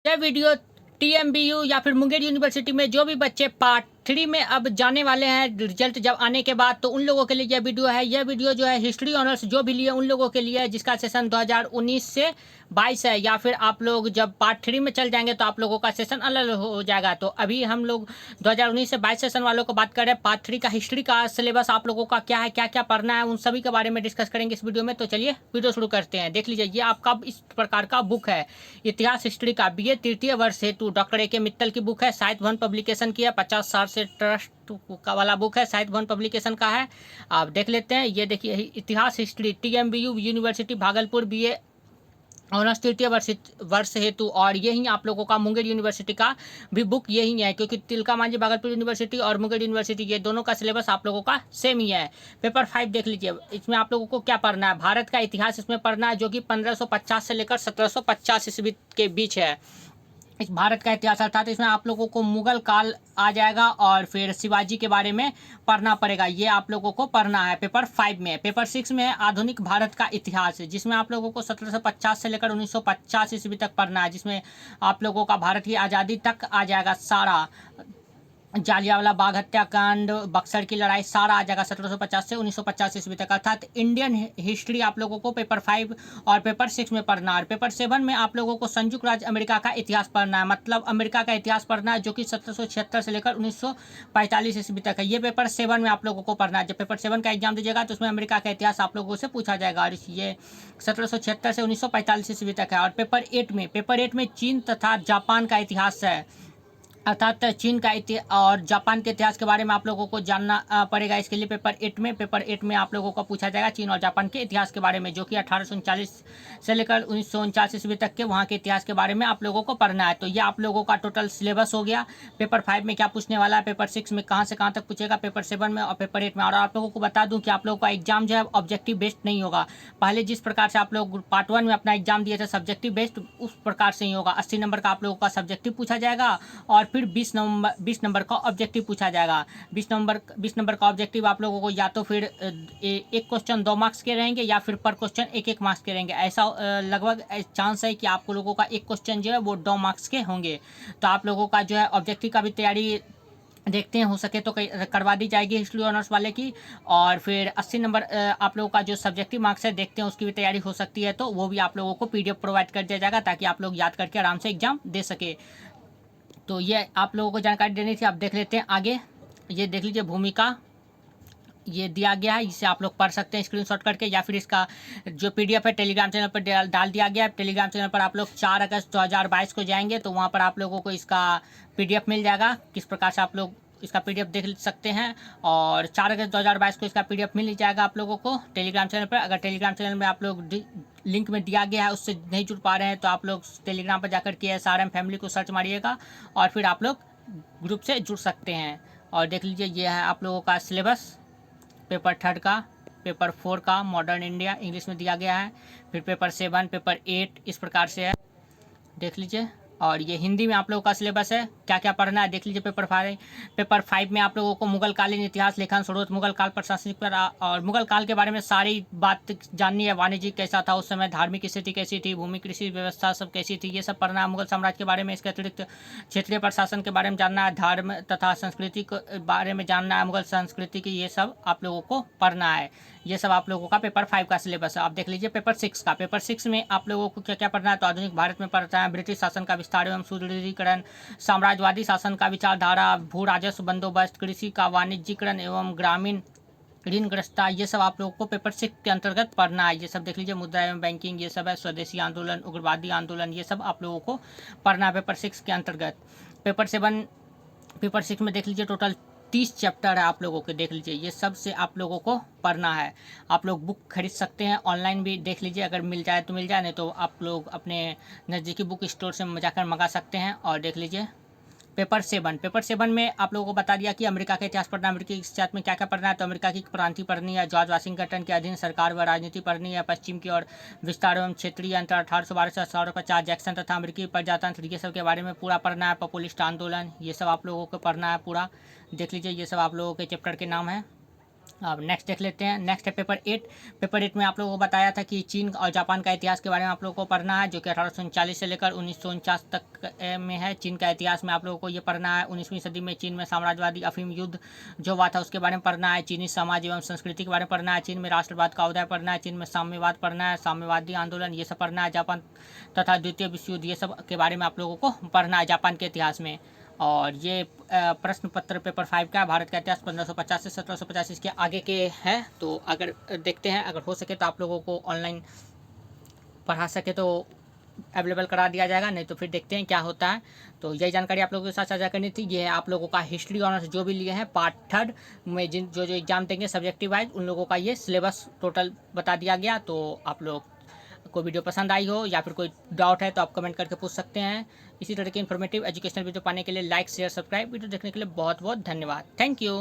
यह video TMBU या फिर मुंगेर यूनिवर्सिटी में जो भी बच्चे पार्ट 3 में अब जाने वाले हैं रिजल्ट जब आने के बाद, तो उन लोगों के लिए यह वीडियो है। यह वीडियो जो है हिस्ट्री ऑनर्स जो भी लिए उन लोगों के लिए है जिसका सेशन 2019 से 22 है, या फिर आप लोग जब पार्ट 3 में चल जाएंगे तो आप लोगों का सेशन अलग हो जाएगा। तो अभी हम लोग 2019 से 22 सेशन वालों को बात कर रहे हैं। पार्ट 3 का हिस्ट्री का सिलेबस आप लोगों का क्या है, क्या क्या पढ़ना है, उन सभी के बारे में डिस्कस करेंगे इस वीडियो में। तो चलिए वीडियो शुरू करते हैं। देख लीजिए, ये आपका इस प्रकार का बुक है, इतिहास हिस्ट्री का BA तृतीय वर्ष हेतु डॉक्टर AK मित्तल की बुक है। साहित्य भवन पब्लिकेशन की है, 50 साल से ट्रस्ट का वाला बुक है, साहित्य भवन पब्लिकेशन का है। आप देख लेते हैं। ये देखिए, इतिहास history TMBU university Bhagalpur BA honours तृतीय वर्ष हेतु। और यही आप लोगों का मुंगेर यूनिवर्सिटी का भी बुक यही है, क्योंकि तिलका मांझी भागलपुर यूनिवर्सिटी और मुंगेर यूनिवर्सिटी ये दोनों का सिलेबस आप लोगों का सेम ही है। पेपर 5 देख लीजिए, इसमें आप लोगों को क्या पढ़ना है, भारत का इतिहास इसमें पढ़ना है, जो कि 1550 से लेकर 1750 ईस्वी के बीच है। इस भारत का इतिहास अर्थात इसमें आप लोगों को मुगल काल आ जाएगा और फिर शिवाजी के बारे में पढ़ना पड़ेगा। ये आप लोगों को पढ़ना है पेपर 5 में। पेपर 6 में है आधुनिक भारत का इतिहास, जिसमें आप लोगों को 1750 से लेकर 1950 ईस्वी तक पढ़ना है, जिसमें आप लोगों का भारत की आज़ादी तक आ जाएगा सारा। जालियांवाला बाग हत्याकांड, बक्सर की लड़ाई, सारा आ जाएगा 1750 से 1950 ईस्वी तक। अर्थात इंडियन हिस्ट्री आप लोगों को पेपर 5 और पेपर 6 में पढ़ना है। और पेपर 7 में आप लोगों को संयुक्त राज्य अमेरिका का इतिहास पढ़ना है, मतलब अमेरिका का इतिहास पढ़ना है, जो कि 1776 से लेकर 1945 ईस्वी तक है। ये पेपर 7 में आप लोगों को पढ़ना है। जब पेपर 7 का एग्जाम दीजिएगा तो उसमें अमेरिका का इतिहास आप लोगों से पूछा जाएगा, और ये 1776 से 1945 ईस्वी तक है। और पेपर 8 में चीन तथा जापान का इतिहास है, अर्थात चीन का इतिहास और जापान के इतिहास के बारे में आप लोगों को जानना पड़ेगा। इसके लिए पेपर 8 में आप लोगों को पूछा जाएगा चीन और जापान के इतिहास के बारे में, जो कि 1839 से लेकर 1949 ईस्वी तक के वहाँ के इतिहास के बारे में आप लोगों को पढ़ना है। तो ये आप लोगों का टोटल सिलेबस हो गया। पेपर 5 में क्या पूछने वाला है, पेपर 6 में कहाँ से कहाँ तक पूछेगा, पेपर 7 में और पेपर 8 में। और आप लोगों को बता दूँ कि आप लोगों का एग्जाम जो है ऑब्जेक्टिव बेस्ड नहीं होगा। पहले जिस प्रकार से आप लोग पार्ट 1 में अपना एग्जाम दिए थे सब्जेक्टिव बेस्ड, उस प्रकार से ही होगा। 80 नंबर का आप लोगों का सब्जेक्टिव पूछा जाएगा और फिर 20 नंबर का ऑब्जेक्टिव पूछा जाएगा। 20 नंबर का ऑब्जेक्टिव आप लोगों को या तो फिर एक क्वेश्चन 2 मार्क्स के रहेंगे या फिर पर क्वेश्चन 1-1 मार्क्स के रहेंगे। ऐसा लगभग चांस है कि आप लोगों का एक क्वेश्चन जो है वो 2 मार्क्स के होंगे। तो आप लोगों का जो है ऑब्जेक्टिव का भी तैयारी देखते हैं, हो सके तो करवा दी जाएगी हिस्ट्री ऑनर्स वाले की। और फिर 80 नंबर आप लोगों का जो सब्जेक्टिव मार्क्स है, देखते हैं उसकी भी तैयारी हो सकती है, तो वो भी आप लोगों को PDF प्रोवाइड कर दिया जाएगा, ताकि आप लोग याद करके आराम से एग्जाम दे सके। तो ये आप लोगों को जानकारी देनी थी। आप देख लेते हैं आगे। ये देख लीजिए, भूमिका ये दिया गया है, इसे आप लोग पढ़ सकते हैं स्क्रीनशॉट करके, या फिर इसका जो PDF है टेलीग्राम चैनल पर डाल दिया गया है। टेलीग्राम चैनल पर आप लोग 4 अगस्त 2022 को जाएंगे तो वहाँ पर आप लोगों को इसका PDF मिल जाएगा। किस प्रकार से आप लोग इसका PDF देख सकते हैं, और 4 अगस्त 2022 को इसका PDF मिल जाएगा आप लोगों को टेलीग्राम चैनल पर। अगर टेलीग्राम चैनल में आप लोग लिंक में दिया गया है उससे नहीं जुड़ पा रहे हैं, तो आप लोग टेलीग्राम पर जाकर के SRM फैमिली को सर्च मारिएगा और फिर आप लोग ग्रुप से जुड़ सकते हैं। और देख लीजिए, ये है आप लोगों का सिलेबस पेपर 3 का, पेपर 4 का मॉडर्न इंडिया इंग्लिश में दिया गया है, फिर पेपर 7, पेपर 8 इस प्रकार से है, देख लीजिए। और ये हिंदी में आप लोगों का सिलेबस है, क्या क्या पढ़ना है देख लीजिए। पेपर 5 में आप लोगों को मुगल कालीन इतिहास, लेखन स्रोत, मुगल काल प्रशासनिक पर और मुगल काल के बारे में सारी बात जाननी है। वाणिज्य कैसा था उस समय, धार्मिक स्थिति कैसी थी, भूमि कृषि व्यवस्था सब कैसी थी, ये सब पढ़ना है। मुगल साम्राज्य के बारे में, इसके अतिरिक्त क्षेत्रीय प्रशासन के बारे में जानना है, धर्म तथा संस्कृति के बारे में जानना है, मुगल संस्कृति की, ये सब आप लोगों को पढ़ना है। ये सब आप लोगों का पेपर 5 का सिलेबस है। आप देख लीजिए पेपर 6 का। पेपर 6 में आप लोगों को क्या क्या पढ़ना है, तो आधुनिक भारत में पढ़ना है ब्रिटिश शासन का विस्तार एवं सुदृढ़ीकरण, साम्राज्यवादी शासन का विचारधारा, भू राजस्व बंदोबस्त, कृषि का वाणिज्यीकरण एवं ग्रामीण ऋणग्रस्तता, ये सब आप लोगों को पेपर 6 के अंतर्गत पढ़ना है। ये सब देख लीजिए, मुद्रा एवं बैंकिंग, ये सब है, स्वदेशी आंदोलन, उग्रवादी आंदोलन, ये सब आप लोगों को पढ़ना है पेपर 6 के अंतर्गत। पेपर 6 में देख लीजिए टोटल 30 चैप्टर है आप लोगों के, देख लीजिए ये सब से आप लोगों को पढ़ना है। आप लोग बुक खरीद सकते हैं, ऑनलाइन भी देख लीजिए, अगर मिल जाए तो मिल जाए, नहीं तो आप लोग अपने नज़दीकी बुक स्टोर से जाकर मंगा सकते हैं। और देख लीजिए पेपर 7 में आप लोगों को बता दिया कि अमेरिका का इतिहास पढ़ना है। अमेरिकी इतिहास में क्या क्या पढ़ना है, तो अमेरिका की क्रांति पढ़नी है, जॉर्ज वाशिंगटन के अधीन सरकार व राजनीति पढ़नी है, पश्चिम की ओर विस्तार एवं क्षेत्रीय अंतर 1812 से 1850, जैक्सन तथा अमेरिकी प्रजातंत्र, ये सब के बारे में पूरा पढ़ना है। पॉपुलिस्ट आंदोलन, ये सब आप लोगों को पढ़ना है पूरा, देख लीजिए ये सब आप लोगों के चैप्टर के नाम है। अब नेक्स्ट देख लेते हैं। नेक्स्ट है पेपर 8। पेपर 8 में आप लोगों को बताया था कि चीन और जापान का इतिहास के बारे में आप लोगों को पढ़ना है, जो कि 1839 से लेकर 1949 तक में है। चीन का इतिहास में आप लोगों को ये पढ़ना है। 19वीं सदी में चीन में साम्राज्यवादी अफीम युद्ध जो हुआ था उसके बारे में पढ़ना है। चीनी समाज एवं संस्कृति के बारे में पढ़ना है। चीन में राष्ट्रवाद का उदय पढ़ना है। चीन में साम्यवाद पढ़ना है, साम्यवादी आंदोलन ये सब पढ़ना है। जापान तथा द्वितीय विश्व युद्ध ये सब के बारे में आप लोगों को पढ़ना है जापान के इतिहास में। और ये प्रश्न पत्र पेपर 5 का भारत का इतिहास 1550 से 1750 इसके आगे के है। तो अगर देखते हैं, अगर हो सके तो आप लोगों को ऑनलाइन पढ़ा सके तो अवेलेबल करा दिया जाएगा, नहीं तो फिर देखते हैं क्या होता है। तो यही जानकारी आप लोगों के साथ साझा करनी थी। ये है आप लोगों का हिस्ट्री ऑनर्स जो भी लिए हैं पार्ट 3 में जिन जो एग्जाम देंगे सब्जेक्टिव वाइज उन लोगों का ये सिलेबस टोटल बता दिया गया। तो आप लोग को वीडियो पसंद आई हो या फिर कोई डाउट है तो आप कमेंट करके पूछ सकते हैं। इसी तरह के इन्फॉर्मेटिव एजुकेशनल वीडियो पाने के लिए लाइक शेयर सब्सक्राइब। वीडियो देखने के लिए बहुत बहुत धन्यवाद। Thank you.